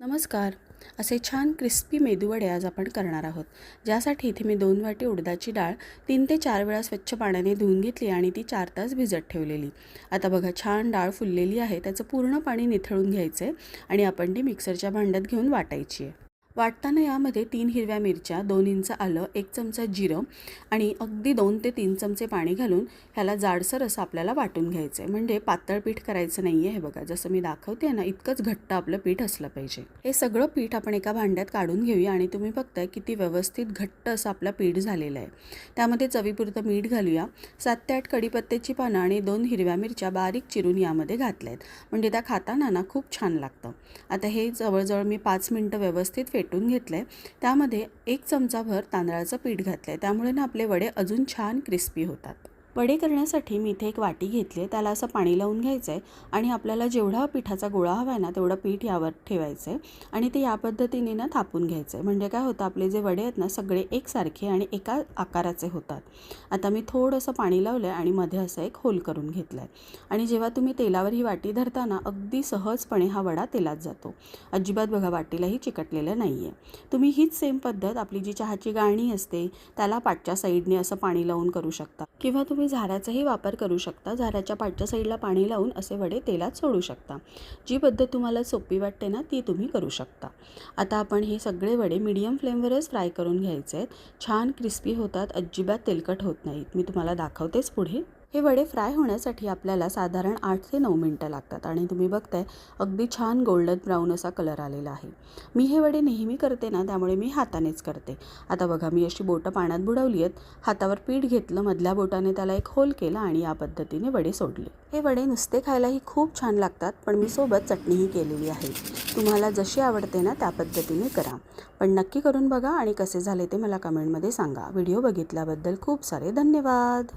नमस्कार. असे छान क्रिस्पी मेदूवडे आज आपण करणार आहोत. ज्यासाठी इथे मी 2 वाटी उडदाची डाळ 3 ते 4 वेळा स्वच्छ पाण्याने धुवून घेतली आणि ती 4 तास भिजत ठेवलेली. आता बघा छान डाळ फुललेली आहे. त्याचं पूर्ण पाणी निथळून घ्यायचं आहे आणि आपण ती मिक्सरच्या भांड्यात घेऊन वाटायची आहे. वाटताना यामध्ये 3 हिरव्या मिरच्या, 2 इंच आलं, 1 चमचा जिरं आणि अगदी 2 ते 3 चमचे पाणी घालून ह्याला जाडसर असं आपल्याला वाटून घ्यायचं आहे. म्हणजे पातळ पीठ करायचं नाही आहे. हे बघा जसं मी दाखवते ना, इतकंच घट्ट आपलं पीठ असलं पाहिजे. हे सगळं पीठ आपण एका भांड्यात काढून घेऊया आणि तुम्ही बघताय किती व्यवस्थित घट्ट असं आपलं पीठ झालेलं आहे. त्यामध्ये चवीपुरतं मीठ घालूया. 7 ते 8 कढीपत्त्याची पानं आणि 2 हिरव्या मिरच्या बारीक चिरून यामध्ये घातल्या आहेत. म्हणजे त्या खाताना ना खूप छान लागतं. आता हे जवळजवळ मी 5 मिनिटं व्यवस्थित फेटून घेतलं आहे. त्यामध्ये 1 चमचाभर तांदळाचं पीठ घातलं आहे. त्यामुळे ना आपले वडे अजून छान क्रिस्पी होतात. वडे करण्यासाठी मी इथे एक वाटी घेतली आहे. त्याला असं पाणी लावून घ्यायचं आहे आणि आपल्याला जेवढा पिठाचा गोळा हवा आहे ना तेवढं पीठ यावर ठेवायचं आहे आणि ते या पद्धतीने ना थापून घ्यायचं आहे. म्हणजे काय होतं, आपले जे वडे आहेत ना सगळे एकसारखे आणि एका आकाराचे होतात. आता मी थोडंसं पाणी लावलं आहे आणि मध्ये असं एक होल करून घेतलं आहे आणि जेव्हा तुम्ही तेलावर ही वाटी धरताना अगदी सहजपणे हा वडा तेलात जातो. अजिबात बघा वाटीलाही चिकटलेलं नाही आहे. तुम्ही हीच सेम पद्धत आपली जी चहाची गाळणी असते त्याला पाठच्या साईडने असं पाणी लावून करू शकता किंवा तुम्ही झाऱ्याचाही वापर करू शकता. झाऱ्याच्या पाठच्या साईडला पाणी लावून असे वडे तेलात सोडू शकता. जी पद्धत तुम्हाला सोपी वाटते ना ती तुम्ही करू शकता. आता आपण हे सगळे वडे मीडियम फ्लेमवरच फ्राय करून घ्यायचे आहेत. छान क्रिस्पी होतात, अजिबात तेलकट होत नाहीत. मी तुम्हाला दाखवतेच पुढे. हे वडे फ्राय होण्यासाठी आपल्याला साधारण 8 ते 9 मिनटं लागतात आणि तुम्ही बघताय अगदी छान गोल्डन ब्राऊन असा कलर आलेला आहे. मी हे वडे नेहमी करते ना त्यामुळे मी हातानेच करते. आता बघा मी अशी बोटं पाण्यात बुडवली आहेत. हातावर पीठ घेतलं, मधल्या बोटाने त्याला एक होल केला आणि या पद्धतीने वडे सोडले. हे वडे नुसते खायलाही खूप छान लागतात, पण मी सोबत चटणीही केलेली आहे. तुम्हाला जशी आवडते ना त्या पद्धतीने करा. पण नक्की करून बघा आणि कसे झाले ते मला कमेंटमध्ये सांगा. व्हिडिओ बघितल्याबद्दल खूप सारे धन्यवाद.